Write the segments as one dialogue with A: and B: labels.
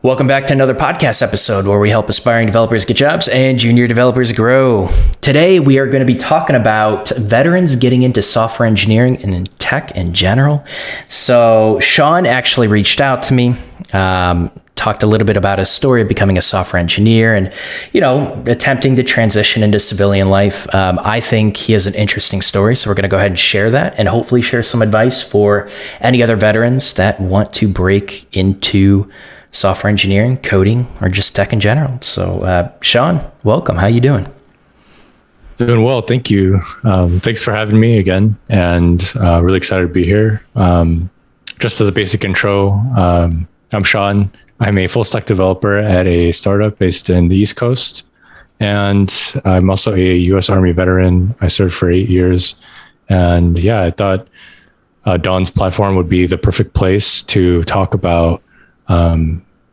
A: Welcome back to another podcast episode where we help aspiring developers get jobs and junior developers grow. Today, we are going to be talking about veterans getting into software engineering and in tech in general. So Sean actually reached out to me, talked a little bit about his story of becoming a software engineer and, attempting to transition into civilian life. I think he has an interesting story, so we're going to go ahead and share that and hopefully share some advice for any other veterans that want to break into software engineering, coding, or just tech in general. So, Sean, welcome. How you doing?
B: Doing well, thank you. Thanks for having me again, and really excited to be here. Just as a basic intro, I'm Sean. I'm a full stack developer at a startup based in the East Coast, and I'm also a U.S. Army veteran. I served for 8 years, and I thought Don's platform would be the perfect place to talk about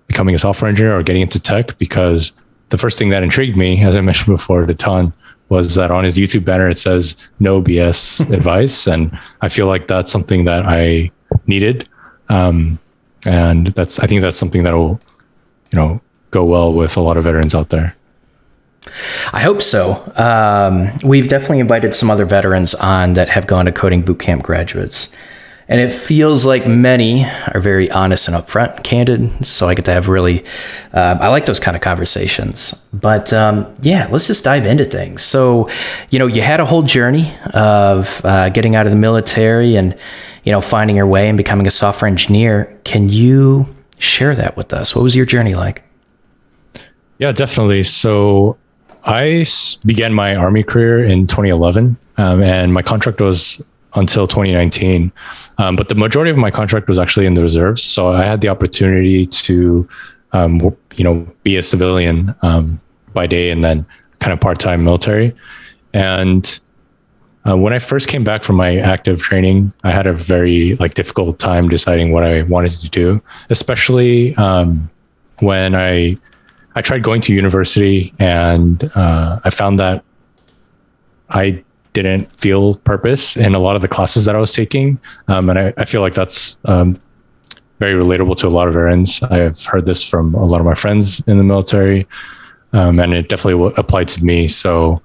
B: becoming a software engineer or getting into tech, because the first thing that intrigued me, as I mentioned before to Ton, was that on his YouTube banner, it says no BS advice. And I feel like that's something that I needed. And I think that's something that will, go well with a lot of veterans out there.
A: I hope so. We've definitely invited some other veterans on that have gone to coding bootcamp graduates. And it feels like many are very honest and upfront, candid. So I get to have I like those kind of conversations. But let's just dive into things. So, you had a whole journey of getting out of the military and, finding your way and becoming a software engineer. Can you share that with us? What was your journey like?
B: Yeah, definitely. So I began my Army career in 2011, and my contract was until 2019. But the majority of my contract was actually in the reserves. So I had the opportunity to, be a civilian by day and then kind of part-time military. And when I first came back from my active training, I had a very difficult time deciding what I wanted to do, especially when I tried going to university, and I found that I didn't feel purpose in a lot of the classes that I was taking. And I feel like that's very relatable to a lot of veterans. I have heard this from a lot of my friends in the military, and it definitely applied to me. So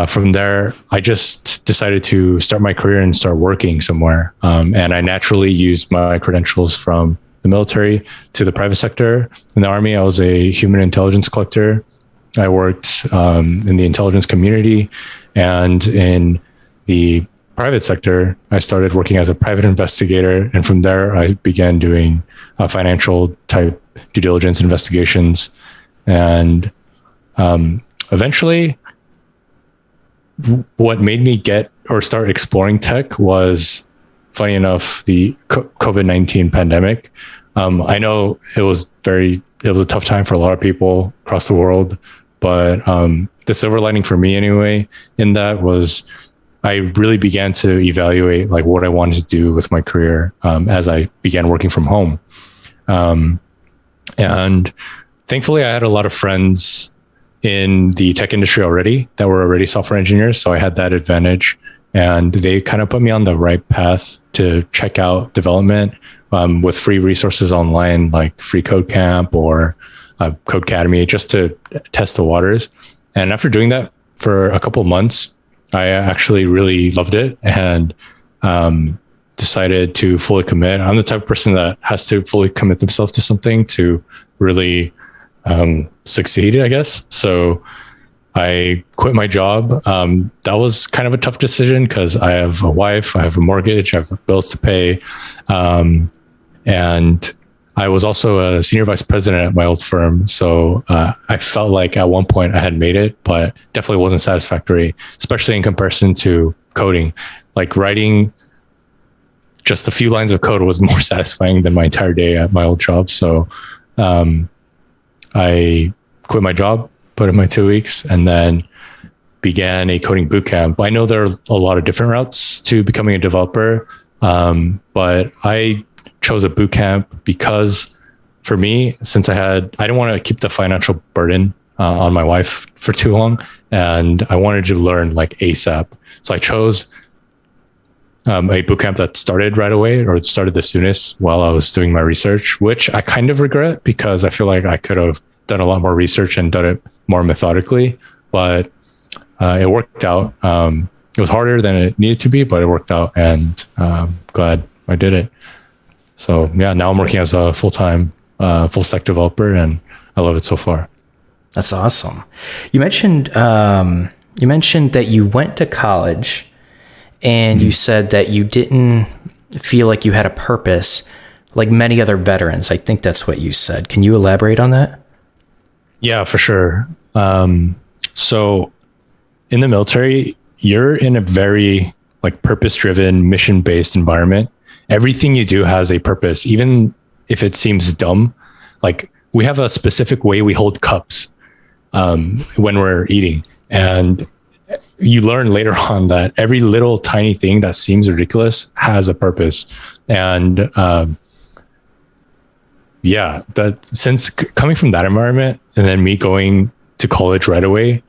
B: from there, I just decided to start my career and start working somewhere. And I naturally used my credentials from the military to the private sector. In the Army, I was a human intelligence collector. I worked in the intelligence community, and in the private sector, I started working as a private investigator. And from there, I began doing financial type due diligence investigations. And eventually, what made me start exploring tech was, funny enough, the COVID-19 pandemic. I know it was a tough time for a lot of people across the world, but the silver lining for me anyway in that was I really began to evaluate what I wanted to do with my career as I began working from home. And thankfully I had a lot of friends in the tech industry already that were already software engineers. So I had that advantage, and they kind of put me on the right path to check out development with free resources online, like Free Code Camp or Codecademy, just to test the waters. And after doing that for a couple of months, I actually really loved it and decided to fully commit. I'm the type of person that has to fully commit themselves to something to really succeed, I guess. So I quit my job. That was kind of a tough decision because I have a wife, I have a mortgage, I have bills to pay. And I was also a senior vice president at my old firm. So I felt like at one point I had made it, but definitely wasn't satisfactory, especially in comparison to coding. Writing just a few lines of code was more satisfying than my entire day at my old job. So I quit my job, put in my 2 weeks, and then began a coding bootcamp. I know there are a lot of different routes to becoming a developer, but I chose a bootcamp because for me, since I didn't want to keep the financial burden on my wife for too long, and I wanted to learn ASAP. So I chose a boot camp that started right away or started the soonest while I was doing my research, which I kind of regret because I feel like I could have done a lot more research and done it more methodically, but it worked out. It was harder than it needed to be, but it worked out, and glad I did it. So yeah, now I'm working as a full-time full stack developer, and I love it so far.
A: That's awesome. You mentioned that you went to college, and you said that you didn't feel like you had a purpose like many other veterans. I think that's what you said. Can you elaborate on that?
B: Yeah, for sure. So in the military, you're in a very like purpose-driven, mission-based environment. Everything you do has a purpose, even if it seems dumb. Like we have a specific way we hold cups when we're eating. And you learn later on that every little tiny thing that seems ridiculous has a purpose. And that since coming from that environment and then me going to college right away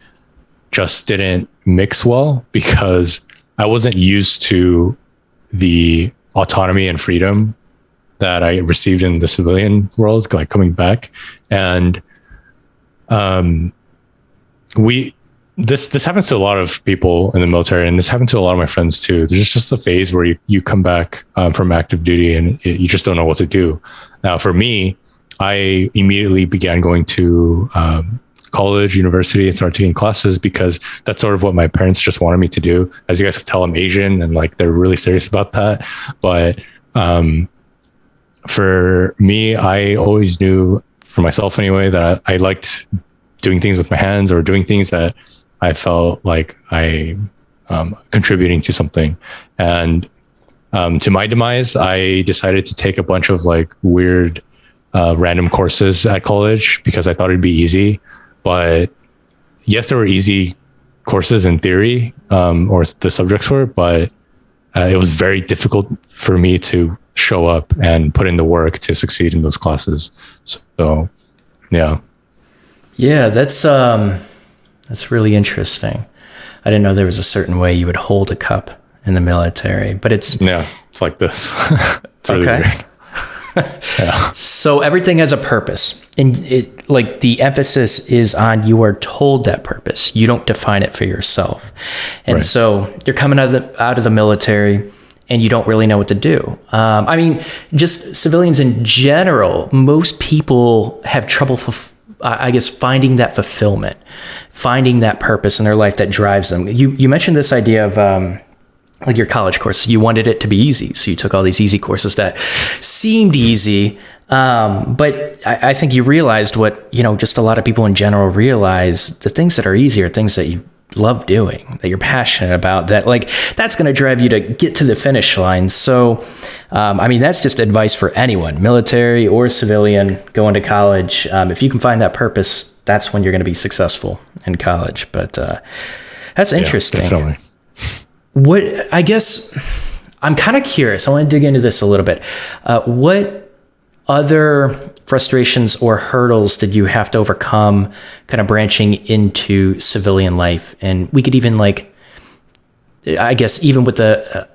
B: just didn't mix well because I wasn't used to the autonomy and freedom that I received in the civilian world, like coming back. And this happens to a lot of people in the military, and this happened to a lot of my friends too. There's just a phase where you come back from active duty and you just don't know what to do. Now, for me, I immediately began going to college, university, and started taking classes because that's sort of what my parents just wanted me to do. As you guys can tell, I'm Asian, and like they're really serious about that. But for me, I always knew, for myself anyway, that I liked doing things with my hands or doing things that I felt like I contributing to something. And to my demise, I decided to take a bunch of like weird random courses at college because I thought it'd be easy. But yes, there were easy courses in theory, or the subjects were, but it was very difficult for me to show up and put in the work to succeed in those classes. So, yeah.
A: Yeah, that's really interesting. I didn't know there was a certain way you would hold a cup in the military, but it's
B: like this. It's really weird. Yeah.
A: So everything has a purpose, and it like the emphasis is on you are told that purpose. You don't define it for yourself, and so you're coming out of the military, and you don't really know what to do. I mean, just civilians in general. Most people have trouble, finding that fulfillment, finding that purpose in their life that drives them. You mentioned this idea of like your college course. You wanted it to be easy, so you took all these easy courses that seemed easy. But I think you realized what, just a lot of people in general realize: the things that are easy are things that you love doing, that you're passionate about, that like that's going to drive you to get to the finish line. So, that's just advice for anyone, military or civilian, going to college. If you can find that purpose, that's when you're going to be successful in college. But that's interesting.
B: Definitely.
A: I guess I'm kind of curious. I want to dig into this a little bit. What other frustrations or hurdles did you have to overcome kind of branching into civilian life? And we could even even with the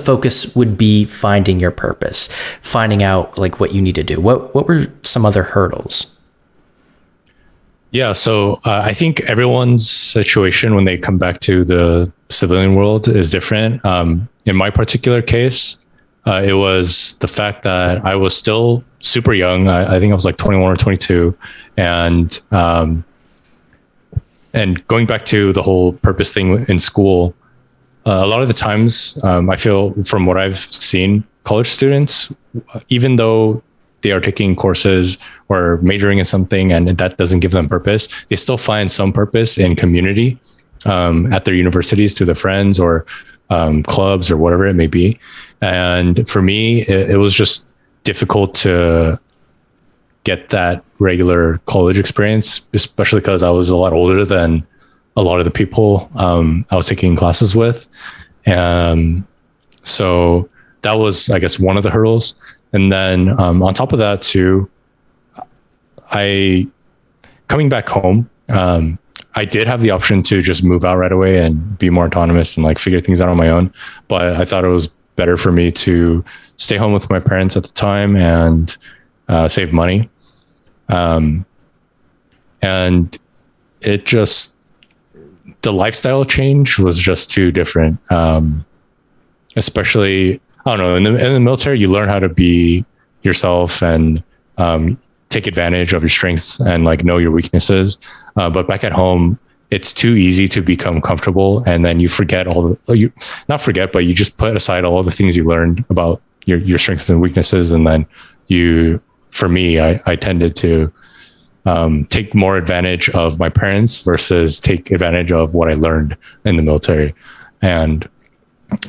A: focus would be finding your purpose, finding out like what you need to do. What were some other hurdles?
B: Yeah, so I think everyone's situation when they come back to the civilian world is different. In my particular case, it was the fact that I was still super young. I think I was like 21 or 22. And going back to the whole purpose thing in school, a lot of the times I feel from what I've seen, college students, even though they are taking courses or majoring in something and that doesn't give them purpose, they still find some purpose in community at their universities, through their friends or clubs or whatever it may be. And for me, it was just difficult to get that regular college experience, especially because I was a lot older than a lot of the people I was taking classes with. So that was, I guess, one of the hurdles. And then on top of that too, coming back home, I did have the option to just move out right away and be more autonomous and like figure things out on my own. But I thought it was better for me to stay home with my parents at the time and save money. And it just, the lifestyle change was just too different. Especially, I don't know, in the military, you learn how to be yourself and take advantage of your strengths and like know your weaknesses. But back at home, it's too easy to become comfortable, and then you forget not forget, but you just put aside all the things you learned about your strengths and weaknesses. And then for me, I tended to take more advantage of my parents versus take advantage of what I learned in the military. And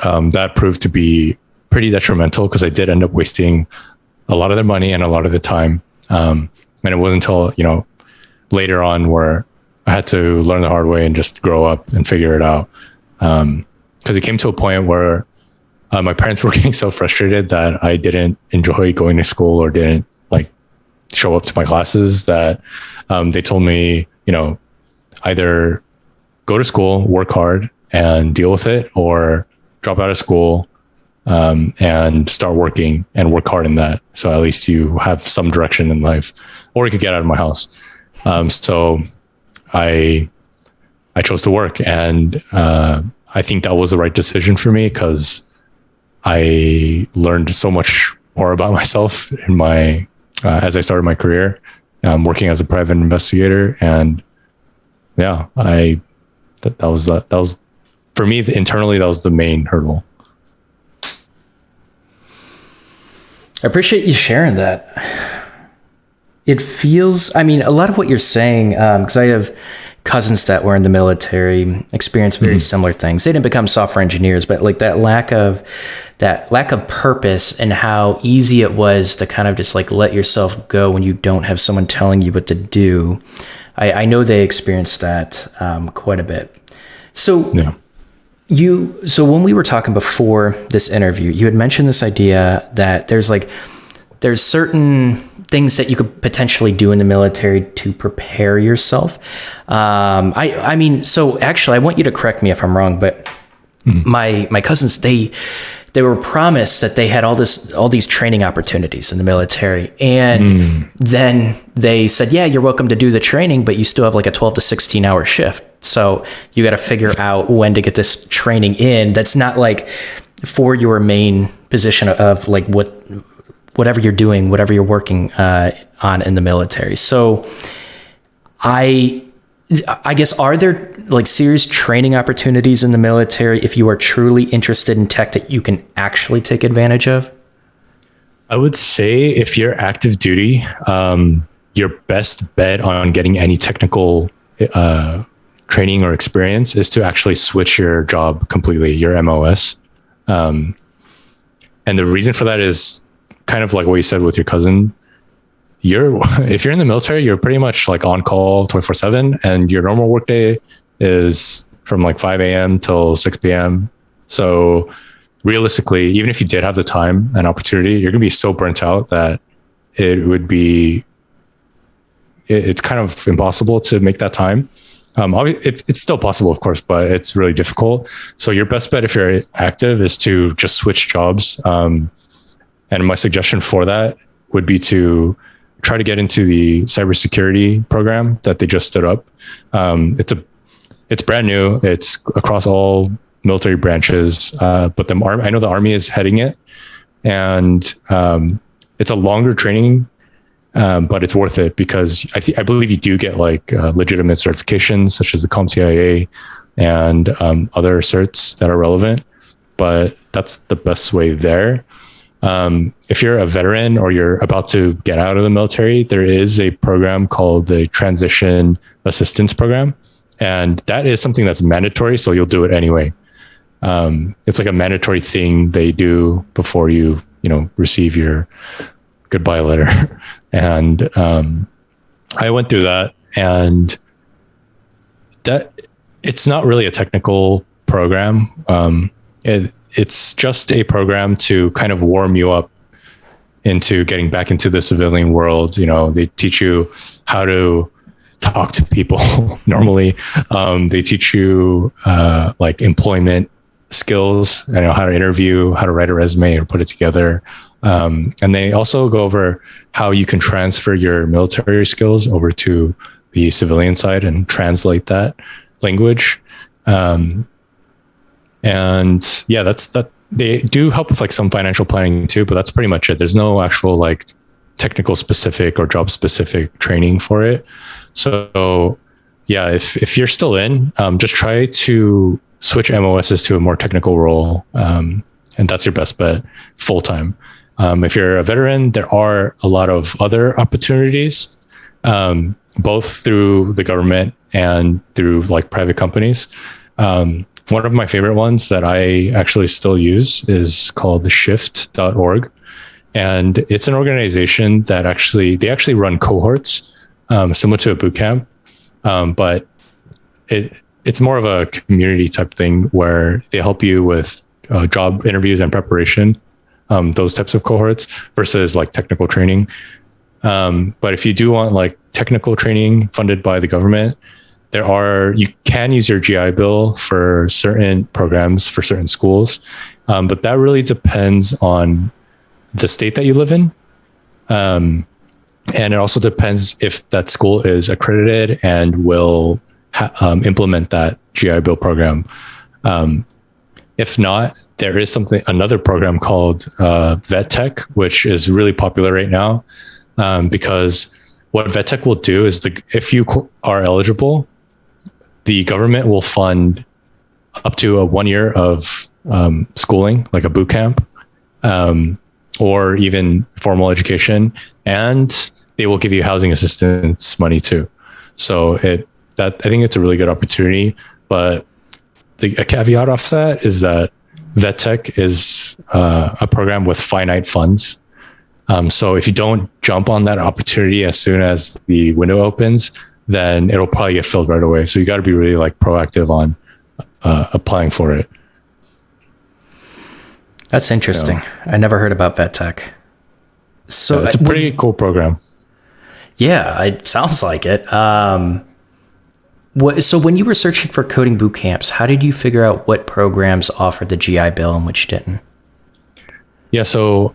B: that proved to be pretty detrimental because I did end up wasting a lot of their money and a lot of the time. And it wasn't until, later on where I had to learn the hard way and just grow up and figure it out. Because it came to a point where my parents were getting so frustrated that I didn't enjoy going to school or didn't like show up to my classes that they told me, either go to school, work hard and deal with it, or drop out of school and start working and work hard in that. So at least you have some direction in life, or you could get out of my house. So I chose to work, and I think that was the right decision for me because I learned so much more about myself in my as I started my career, working as a private investigator. And yeah, that was for me internally, that was the main hurdle.
A: I appreciate you sharing that. It feels, a lot of what you're saying, because I have cousins that were in the military, experienced very similar things. They didn't become software engineers, but like that lack of purpose and how easy it was to kind of just like let yourself go when you don't have someone telling you what to do. I know they experienced that quite a bit. So yeah. So when we were talking before this interview, you had mentioned this idea that there's certain things that you could potentially do in the military to prepare yourself. So actually I want you to correct me if I'm wrong, but my cousins, they were promised that they had all these training opportunities in the military. And then they said, yeah, you're welcome to do the training, but you still have like a 12 to 16 hour shift. So you got to figure out when to get this training in. That's not like for your main position of like whatever you're doing, whatever you're working on in the military. So I guess, are there like serious training opportunities in the military if you are truly interested in tech that you can actually take advantage of?
B: I would say if you're active duty, your best bet on getting any technical training or experience is to actually switch your job completely, your MOS. And the reason for that is kind of like what you said with your cousin. If you're in the military, you're pretty much like on call 24/7, and your normal workday is from like 5 a.m. till 6 p.m. So realistically, even if you did have the time and opportunity, you're going to be so burnt out that it's kind of impossible to make that time. It's still possible, of course, but it's really difficult. So your best bet if you're active is to just switch jobs. And my suggestion for that would be to try to get into the cybersecurity program that they just stood up. It's brand new. It's across all military branches, but I know the Army is heading it, and it's a longer training, but it's worth it because I believe you do get like legitimate certifications such as the CompTIA and other certs that are relevant. But that's the best way there. If you're a veteran or you're about to get out of the military, there is a program called the Transition Assistance Program. And that is something that's mandatory. So you'll do it anyway. It's like a mandatory thing they do before you receive your goodbye letter. And I went through that, and that it's not really a technical program. It's just a program to kind of warm you up into getting back into the civilian world. They teach you how to talk to people normally. They teach you like employment skills, how to interview, how to write a resume or put it together. And they also go over how you can transfer your military skills over to the civilian side and translate that language. And yeah, that's that. They do help with like some financial planning too, but that's pretty much it. There's no actual like technical specific or job specific training for it. So yeah, if you're still in, just try to switch MOSs to a more technical role. And that's your best bet full time. If you're a veteran, there are a lot of other opportunities, both through the government and through like private companies. One of my favorite ones that I actually still use is called the shift.org. And it's an organization that they actually run cohorts, similar to a boot camp. But it's more of a community type thing where they help you with job interviews and preparation, those types of cohorts versus like technical training. But if you do want like technical training funded by the government, you can use your GI Bill for certain programs for certain schools. But that really depends on the state that you live in. And it also depends if that school is accredited and will implement that GI Bill program. If not, there is another program called Vet Tech, which is really popular right now, because what Vet Tech will do is if you are eligible, the government will fund up to 1 year of schooling, like a boot camp, or even formal education, and they will give you housing assistance money too. So I think it's a really good opportunity. But a caveat off that is that Vet Tech is a program with finite funds. So if you don't jump on that opportunity as soon as the window opens, then it'll probably get filled right away. So you got to be really like proactive on applying for it.
A: That's interesting. I never heard about Vet Tech. So
B: it's a pretty cool program.
A: Yeah, it sounds like it. So when you were searching for coding boot camps, how did you figure out what programs offered the GI Bill and which didn't?
B: Yeah, so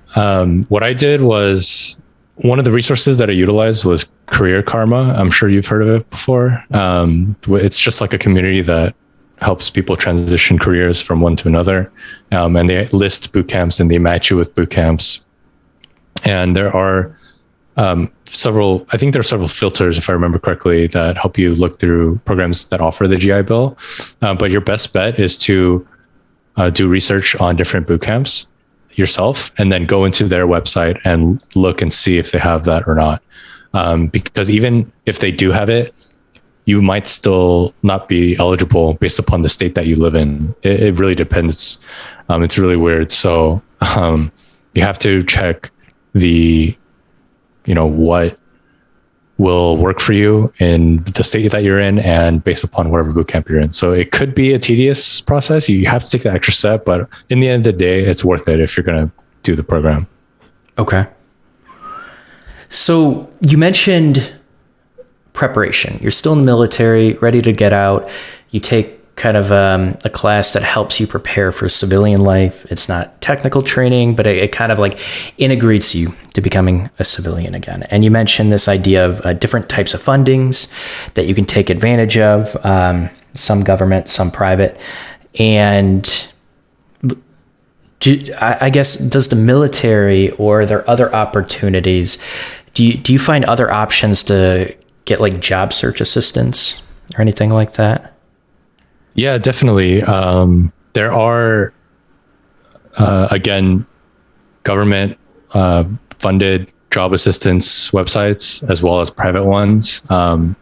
B: what I did was, one of the resources that I utilized was Career Karma. I'm sure you've heard of it before. It's just like a community that helps people transition careers from one to another. And they list boot camps and they match you with boot camps. And there are several filters, if I remember correctly, that help you look through programs that offer the GI Bill. But your best bet is to do research on different boot camps yourself, and then go into their website and look and see if they have that or not. Because even if they do have it, you might still not be eligible based upon the state that you live in. It really depends. It's really weird. So you have to check what will work for you in the state that you're in and based upon whatever bootcamp you're in. So it could be a tedious process. You have to take the extra step, but in the end of the day, it's worth it if you're going to do the program.
A: Okay. So you mentioned preparation. You're still in the military, ready to get out. You take kind of a class that helps you prepare for civilian life. It's not technical training, but it kind of like integrates you to becoming a civilian again. And you mentioned this idea of different types of fundings that you can take advantage of, some government, some private. And I guess, does the military, or are there other opportunities? Do you find other options to get like job search assistance or anything like that?
B: Yeah, definitely. There are, again, government funded job assistance websites as well as private ones. I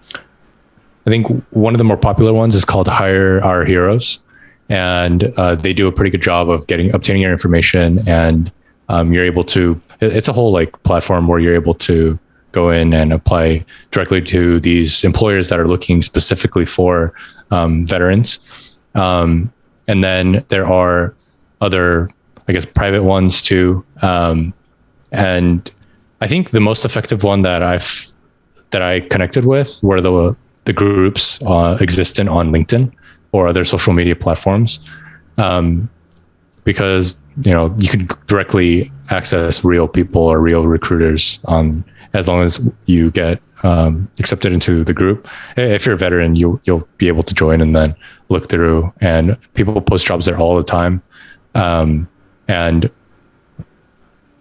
B: think one of the more popular ones is called Hire Our Heroes, and they do a pretty good job of obtaining your information, and you're able to. It's a whole like platform where you're able to go in and apply directly to these employers that are looking specifically for veterans. And then there are other, I guess, private ones too. And I think the most effective one that I've that I connected with were the groups existent on LinkedIn or other social media platforms, because you can directly access real people or real recruiters as long as you get accepted into the group. If you're a veteran, you'll be able to join and then look through, and people post jobs there all the time. And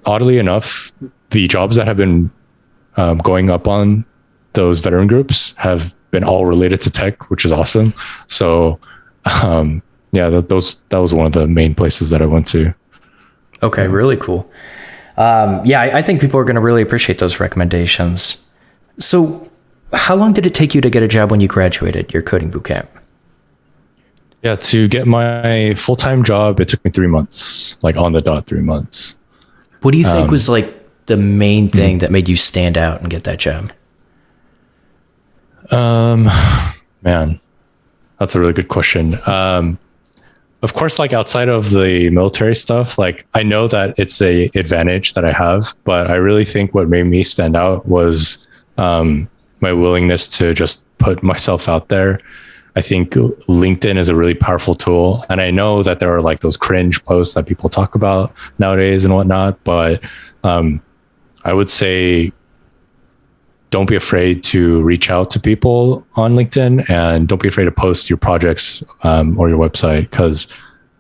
B: oddly enough, the jobs that have been going up on those veteran groups have been all related to tech, which is awesome. So that was one of the main places that I went to.
A: Okay, really cool. I think people are going to really appreciate those recommendations. So how long did it take you to get a job when you graduated your coding bootcamp?
B: Yeah, to get my full-time job, it took me 3 months, like on the dot 3 months.
A: What do you think was like the main thing that made you stand out and get that job?
B: Man, that's a really good question. Of course, like outside of the military stuff, like I know that it's a advantage that I have, but I really think what made me stand out was my willingness to just put myself out there. I think LinkedIn is a really powerful tool. And I know that there are like those cringe posts that people talk about nowadays and whatnot, but I would say don't be afraid to reach out to people on LinkedIn, and don't be afraid to post your projects or your website, because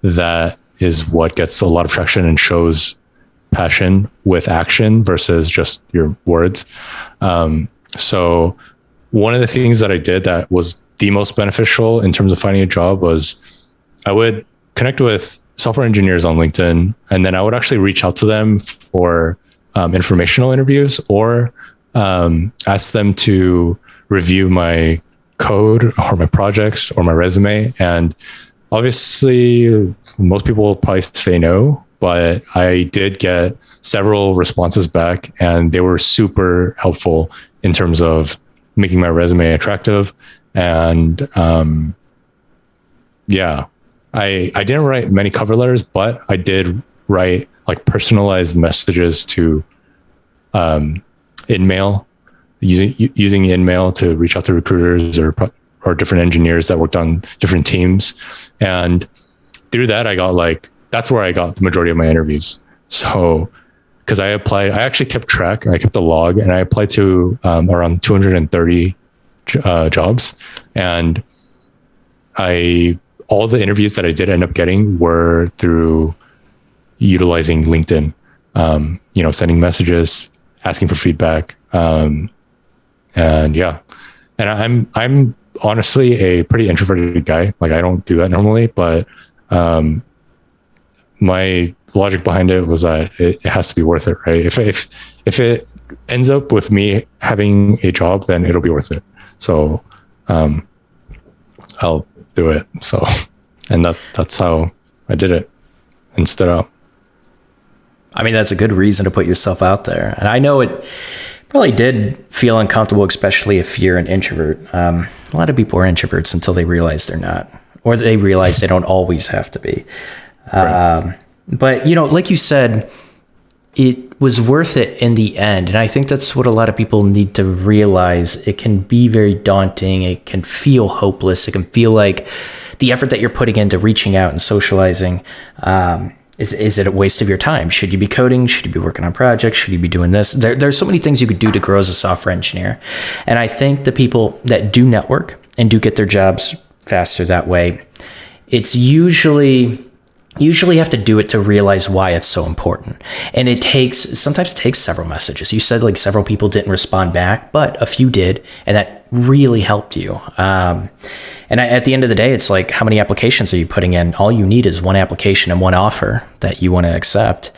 B: that is what gets a lot of traction and shows passion with action versus just your words. So one of the things that I did that was the most beneficial in terms of finding a job was I would connect with software engineers on LinkedIn, and then I would actually reach out to them for informational interviews, or ask them to review my code or my projects or my resume. And obviously most people will probably say no, but I did get several responses back, and they were super helpful in terms of making my resume attractive. And I didn't write many cover letters, but I did write like personalized messages to InMail, using InMail to reach out to recruiters or different engineers that worked on different teams. And through that, that's where I got the majority of my interviews. So, because I actually kept track, I kept the log, and I applied to around 230 jobs. And all the interviews that I did end up getting were through utilizing LinkedIn, sending messages, asking for feedback. And I'm honestly a pretty introverted guy. Like I don't do that normally, but my logic behind it was that it has to be worth it, right? If it ends up with me having a job, then it'll be worth it. So I'll do it. So, and that's how I did it and stood out.
A: I mean, that's a good reason to put yourself out there. And I know it probably did feel uncomfortable, especially if you're an introvert. A lot of people are introverts until they realize they're not, or they realize they don't always have to be. Right. But, like you said, it was worth it in the end. And I think that's what a lot of people need to realize. It can be very daunting. It can feel hopeless. It can feel like the effort that you're putting into reaching out and socializing, is it a waste of your time? Should you be coding? Should you be working on projects? Should you be doing this? There's so many things you could do to grow as a software engineer. And I think the people that do network and do get their jobs faster that way, it's usually have to do it to realize why it's so important. And sometimes it takes several messages. You said like several people didn't respond back, but a few did, and that really helped you. And at the end of the day, it's like, how many applications are you putting in? All you need is one application and one offer that you want to accept.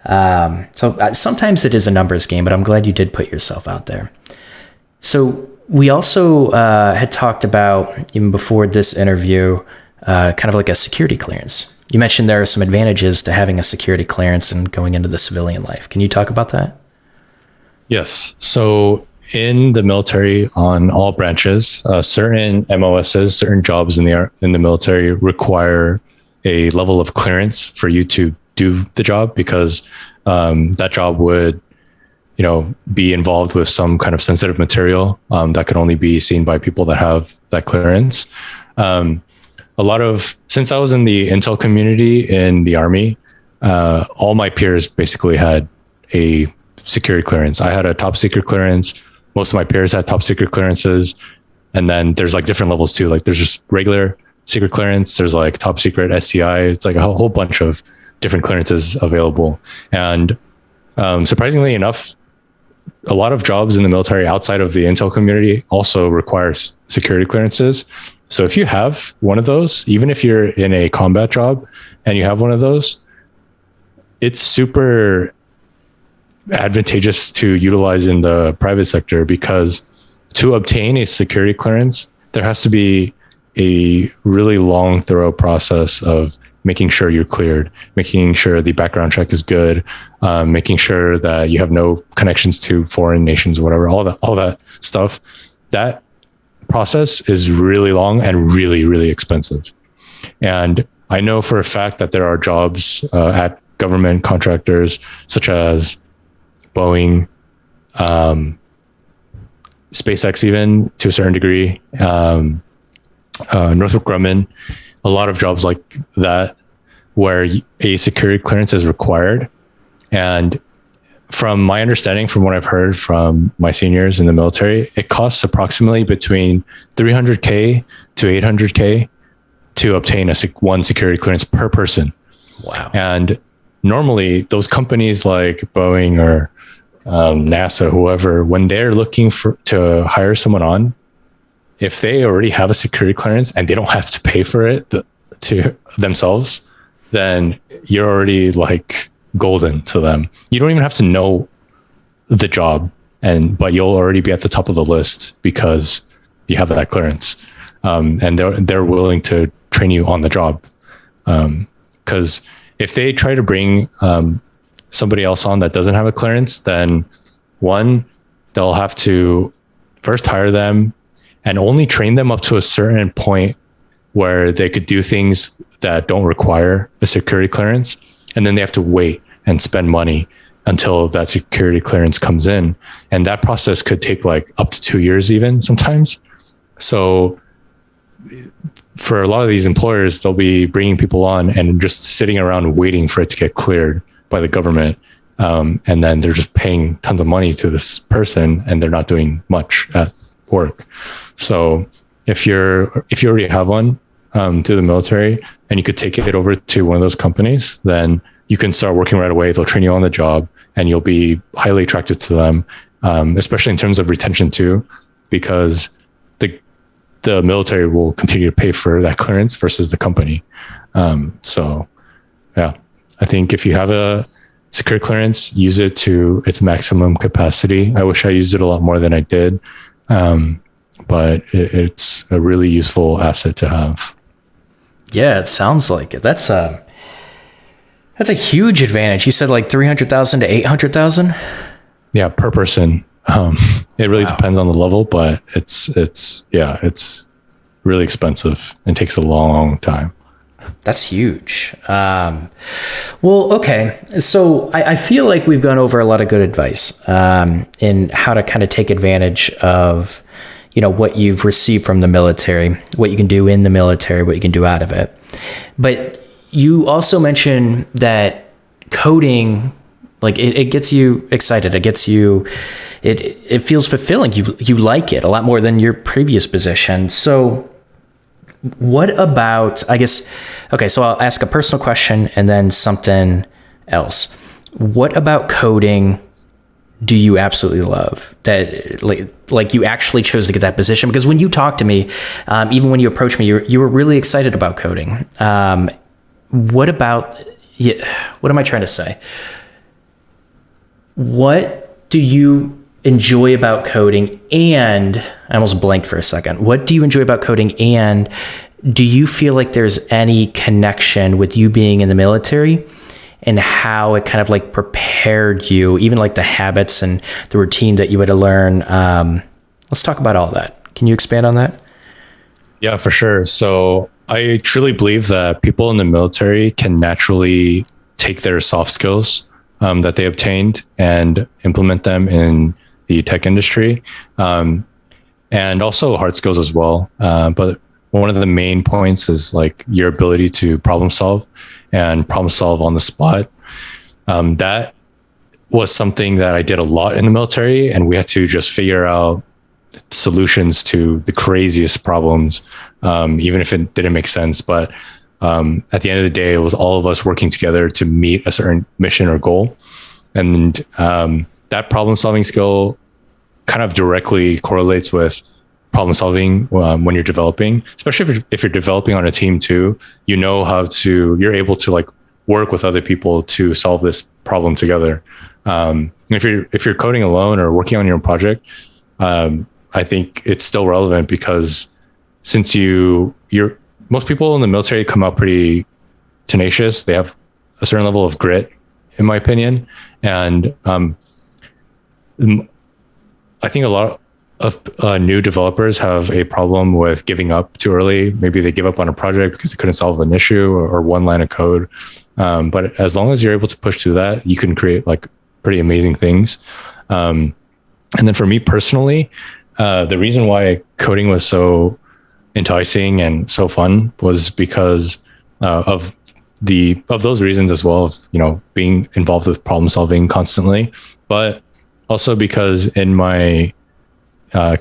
A: So sometimes it is a numbers game, but I'm glad you did put yourself out there. So we also had talked about, even before this interview, kind of like a security clearance. You mentioned there are some advantages to having a security clearance and going into the civilian life. Can you talk about that?
B: Yes. So in the military, on all branches, certain MOSs, certain jobs in the military require a level of clearance for you to do the job, because that job would be involved with some kind of sensitive material that could only be seen by people that have that clearance. Since I was in the Intel community in the Army, all my peers basically had a security clearance. I had a top secret clearance. Most of my peers had top secret clearances. And then there's like different levels too. Like there's just regular secret clearance. There's like top secret SCI. It's like a whole bunch of different clearances available. And surprisingly enough, a lot of jobs in the military outside of the Intel community also requires security clearances. So if you have one of those, even if you're in a combat job and you have one of those, it's super advantageous to utilize in the private sector, because to obtain a security clearance, there has to be a really long, thorough process of making sure you're cleared, making sure the background check is good, making sure that you have no connections to foreign nations, whatever, all that stuff. That process is really long and really, really expensive. And I know for a fact that there are jobs at government contractors such as Boeing, SpaceX, even to a certain degree, Northrop Grumman, a lot of jobs like that where a security clearance is required. And from my understanding, from what I've heard from my seniors in the military, it costs approximately between $300K to $800K to obtain one security clearance per person.
A: Wow.
B: And normally those companies like Boeing or NASA, whoever, when they're looking to hire someone on, if they already have a security clearance and they don't have to pay for it to themselves, then you're already like golden to them. You don't even have to know the job, but you'll already be at the top of the list because you have that clearance, and they're willing to train you on the job. Because if they try to bring somebody else on that doesn't have a clearance, then one, they'll have to first hire them and only train them up to a certain point where they could do things that don't require a security clearance. And then they have to wait and spend money until that security clearance comes in. And that process could take like up to 2 years even sometimes. So for a lot of these employers, they'll be bringing people on and just sitting around waiting for it to get cleared by the government. And then they're just paying tons of money to this person and they're not doing much at work. So if you already have one through the military and you could take it over to one of those companies, then you can start working right away. They'll train you on the job and you'll be highly attracted to them, especially in terms of retention too, because the military will continue to pay for that clearance versus the company. So yeah, I think if you have a security clearance, use it to its maximum capacity. I wish I used it a lot more than I did. But it's a really useful asset to have.
A: Yeah, it sounds like it. That's a huge advantage. You said like 300,000 to 800,000?
B: Yeah, per person. It really depends on the level, but it's really expensive and takes a long time.
A: That's huge. Well, okay. So I feel like we've gone over a lot of good advice in how to kind of take advantage of, what you've received from the military, what you can do in the military, what you can do out of it. But you also mentioned that coding, like it gets you excited. It gets you, it feels fulfilling. You like it a lot more than your previous position. So what about, okay, so I'll ask a personal question and then something else. What about coding do you absolutely love that like you actually chose to get that position? Because when you talked to me, even when you approached me, you were really excited about coding. What am I trying to say? What do you enjoy about coding? And I almost blanked for a second. What do you enjoy about coding? And do you feel like there's any connection with you being in the military and how it kind of like prepared you, even like the habits and the routine that you had to learn? Let's talk about all that. Can you expand on that?
B: Yeah, for sure. So I truly believe that people in the military can naturally take their soft skills that they obtained and implement them in the tech industry, and also hard skills as well. But one of the main points is like your ability to problem solve on the spot. That was something that I did a lot in the military, and we had to just figure out solutions to the craziest problems, even if it didn't make sense. But at the end of the day, it was all of us working together to meet a certain mission or goal. And that problem solving skill kind of directly correlates with problem solving when you're developing, especially if you're developing on a team too. You're able to like work with other people to solve this problem together. If you're coding alone or working on your own project, I think it's still relevant because since most people in the military come out pretty tenacious. They have a certain level of grit, in my opinion. And I think a lot of new developers have a problem with giving up too early. Maybe they give up on a project because they couldn't solve an issue or one line of code. But as long as you're able to push through that, you can create like pretty amazing things. And then for me personally, the reason why coding was so enticing and so fun was because of those reasons as well, of being involved with problem solving constantly, but also because in my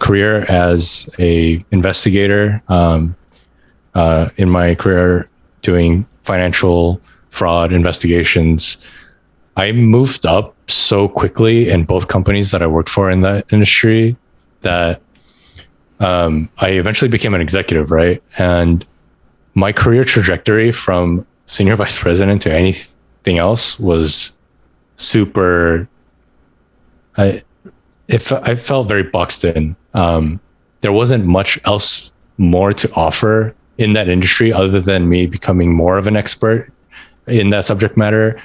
B: career as a investigator, in my career doing financial fraud investigations, I moved up so quickly in both companies that I worked for in that industry that I eventually became an executive, right? And my career trajectory from senior vice president to anything else was super. I felt very boxed in. There wasn't much else more to offer in that industry other than me becoming more of an expert in that subject matter,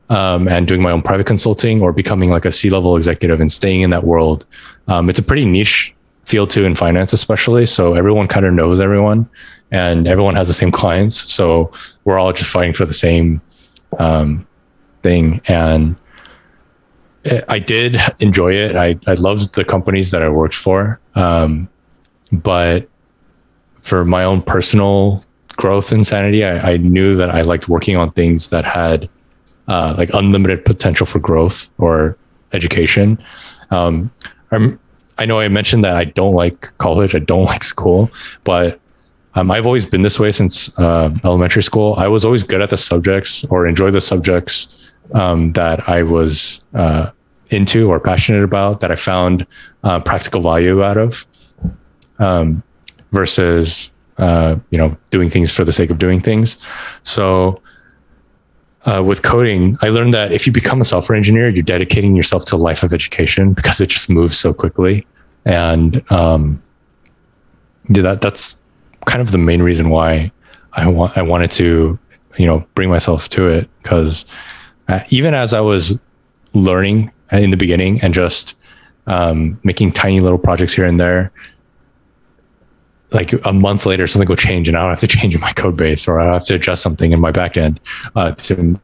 B: and doing my own private consulting or becoming like a C-level executive and staying in that world. It's a pretty niche field too in finance, especially. So everyone kind of knows everyone and everyone has the same clients. So we're all just fighting for the same thing. And I did enjoy it. I loved the companies that I worked for. But for my own personal growth and sanity, I knew that I liked working on things that had like unlimited potential for growth or education. I know I mentioned that I don't like college. I don't like school, but I've always been this way since elementary school. I was always good at the subjects or enjoy the subjects that I was into or passionate about, that I found practical value out of, versus doing things for the sake of doing things. So with coding, I learned that if you become a software engineer, you're dedicating yourself to a life of education because it just moves so quickly. And that's kind of the main reason why I wanted to, bring myself to it. Because even as I was learning in the beginning and just making tiny little projects here and there, like a month later, something will change and I don't have to change in my code base, or I have to adjust something in my backend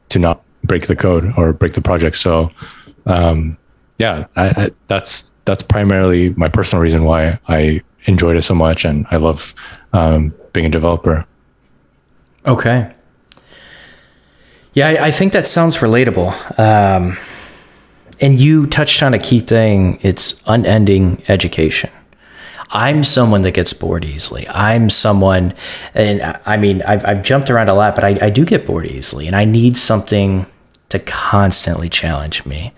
B: to not break the code or break the project. So that's primarily my personal reason why I enjoyed it so much and I love being a developer.
A: Okay. Yeah, I think that sounds relatable. And you touched on a key thing. It's unending education. I'm someone that gets bored easily. I'm someone, and I mean, I've jumped around a lot, but I do get bored easily, and I need something to constantly challenge me.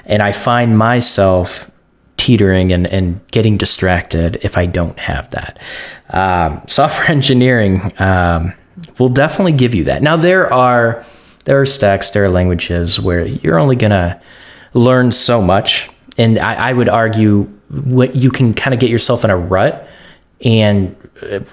A: And I find myself teetering and getting distracted if I don't have that. Software engineering will definitely give you that. Now, there are stacks, there are languages where you're only going to learn so much. And I would argue what you can kind of get yourself in a rut, and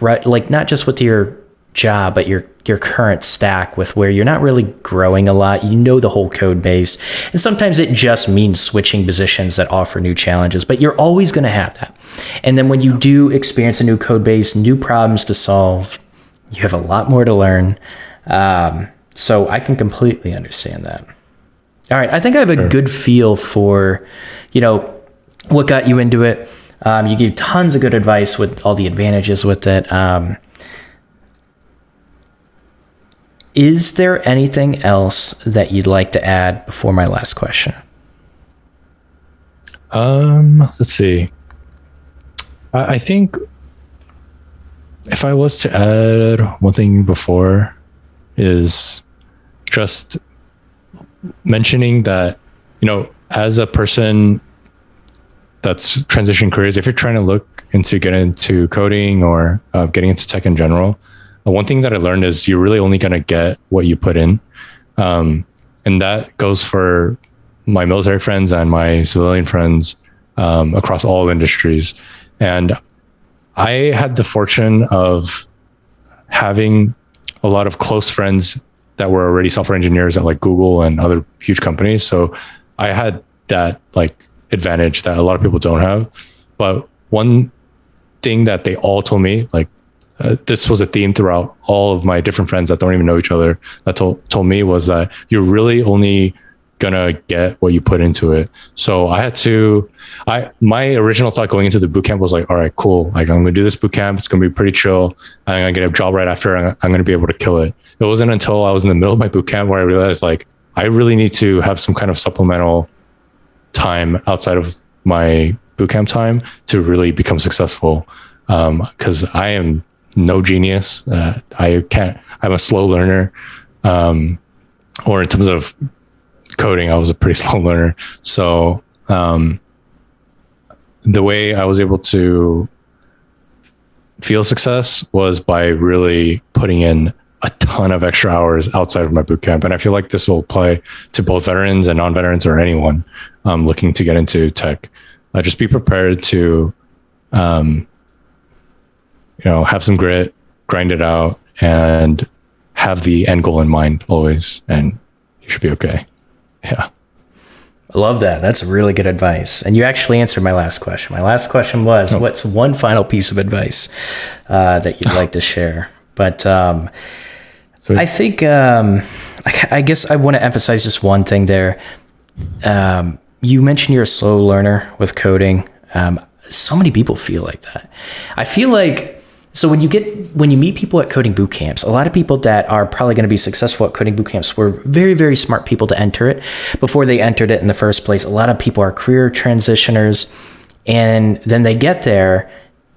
A: like not just with your job, but your current stack, with where you're not really growing a lot. The whole code base, and sometimes it just means switching positions that offer new challenges, but you're always going to have that. And then when you do experience a new code base, new problems to solve, you have a lot more to learn. So I can completely understand that. All right. I think I have a good feel for, what got you into it. You gave tons of good advice with all the advantages with it. Is there anything else that you'd like to add before my last question?
B: Let's see. I think if I was to add one thing before is just mentioning that, as a person that's transitioning careers, if you're trying to look into getting into coding or getting into tech in general, one thing that I learned is you're really only going to get what you put in. And that goes for my military friends and my civilian friends across all industries. And I had the fortune of having a lot of close friends that were already software engineers at like Google and other huge companies. So I had that like advantage that a lot of people don't have. But one thing that they all told me, like this was a theme throughout all of my different friends that don't even know each other, that told me, was that you're really only gonna get what you put into it. So my original thought going into the bootcamp was like, all right, cool. Like I'm gonna do this bootcamp. It's gonna be pretty chill. I'm gonna get a job right after. I'm gonna be able to kill it. It wasn't until I was in the middle of my bootcamp where I realized like, I really need to have some kind of supplemental time outside of my bootcamp time to really become successful. Cause I am no genius. I'm a slow learner. Or in terms of coding, I was a pretty slow learner. So the way I was able to feel success was by really putting in a ton of extra hours outside of my bootcamp. And I feel like this will apply to both veterans and non-veterans or anyone looking to get into tech. Just be prepared to have some grit, grind it out, and have the end goal in mind always, and you should be okay. Yeah.
A: I love that. That's really good advice. And you actually answered my last question. My last question was, what's one final piece of advice that you'd like to share? But I think, I guess I want to emphasize just one thing there. You mentioned you're a slow learner with coding. So many people feel like that. I feel like, so when you meet people at coding boot camps, a lot of people that are probably going to be successful at coding boot camps were very, very smart people to enter it before they entered it in the first place. A lot of people are career transitioners, and then they get there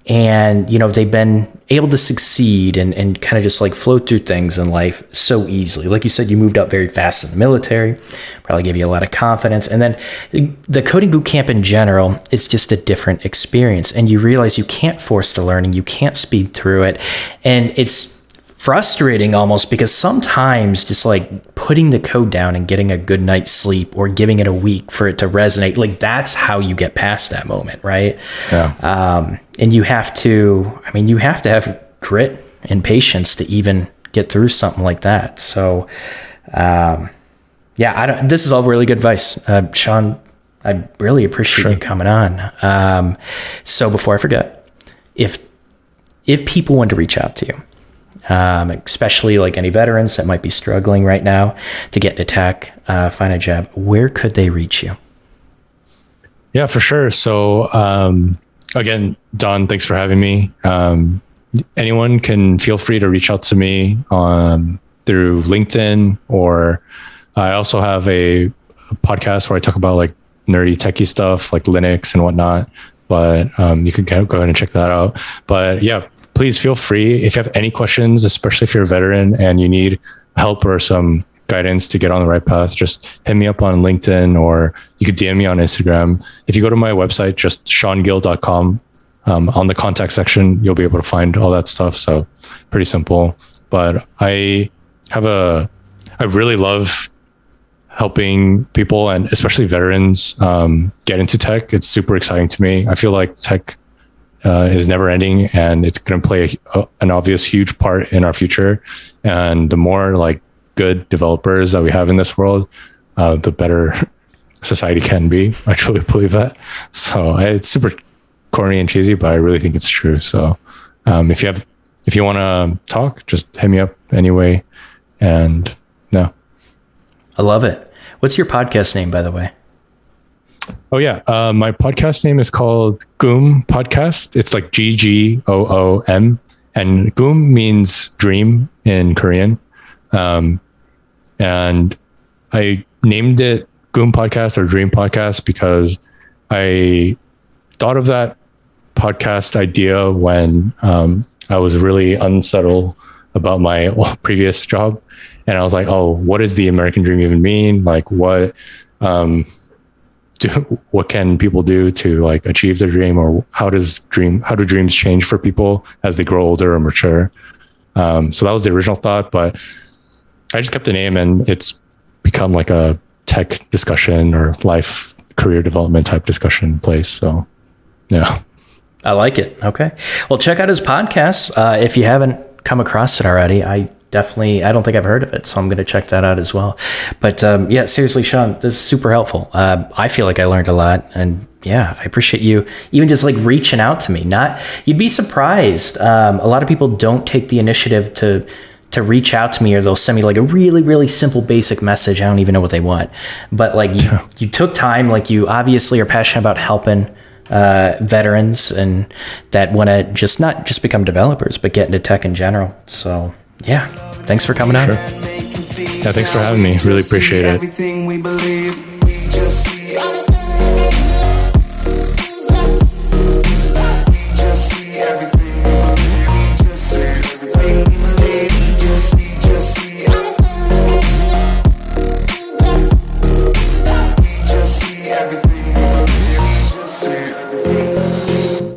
A: and, they've been able to succeed and kind of just like float through things in life so easily. Like you said, you moved up very fast in the military, probably gave you a lot of confidence. And then the coding boot camp in general is just a different experience. And you realize you can't force the learning, you can't speed through it. And it's frustrating almost, because sometimes just like putting the code down and getting a good night's sleep or giving it a week for it to resonate, like that's how you get past that moment, right?
B: Yeah.
A: And you have to have grit and patience to even get through something like that. So, this is all really good advice. Sean, I really appreciate you coming on. So before I forget, if people want to reach out to you, especially like any veterans that might be struggling right now to get into tech, find a job, where could they reach you?
B: Yeah, for sure. So, again, Don, thanks for having me. Anyone can feel free to reach out to me through LinkedIn, or I also have a podcast where I talk about like nerdy techie stuff like Linux and whatnot, but you can go ahead and check that out. But yeah, please feel free. If you have any questions, especially if you're a veteran and you need help or some guidance to get on the right path, just hit me up on LinkedIn, or you could DM me on Instagram. If you go to my website, just seangill.com, on the contact section, you'll be able to find all that stuff. So pretty simple. But I really love helping people, and especially veterans, get into tech. It's super exciting to me. I feel like tech is never ending, and it's going to play an obvious huge part in our future. And the more like good developers that we have in this world, the better society can be. I truly believe that. So it's super corny and cheesy, but I really think it's true. So if you want to talk, just hit me up anyway. And no.
A: I love it. What's your podcast name, by the way?
B: Oh yeah, my podcast name is called Goom Podcast. It's like GGOOM, and Goom means dream in Korean. And I named it Goom Podcast or Dream Podcast because I thought of that podcast idea when I was really unsettled about my previous job. And I was like, oh, what does the American dream even mean? Like what can people do to like achieve their dream, or how do dreams change for people as they grow older or mature? So that was the original thought, but I just kept the name, and it's become like a tech discussion or life career development type discussion place. So yeah.
A: I like it. Okay. Well, check out his podcast. If you haven't come across it already, I don't think I've heard of it. So I'm going to check that out as well. But yeah, seriously, Sean, this is super helpful. I feel like I learned a lot, and yeah, I appreciate you even just like reaching out to me. You'd be surprised. A lot of people don't take the initiative to reach out to me, or they'll send me like a really, really simple, basic message. I don't even know what they want, but like you took time, like you obviously are passionate about helping veterans and that want to not just become developers, but get into tech in general. So yeah, thanks for coming on.
B: Sure. Yeah, thanks for having me. Really appreciate it.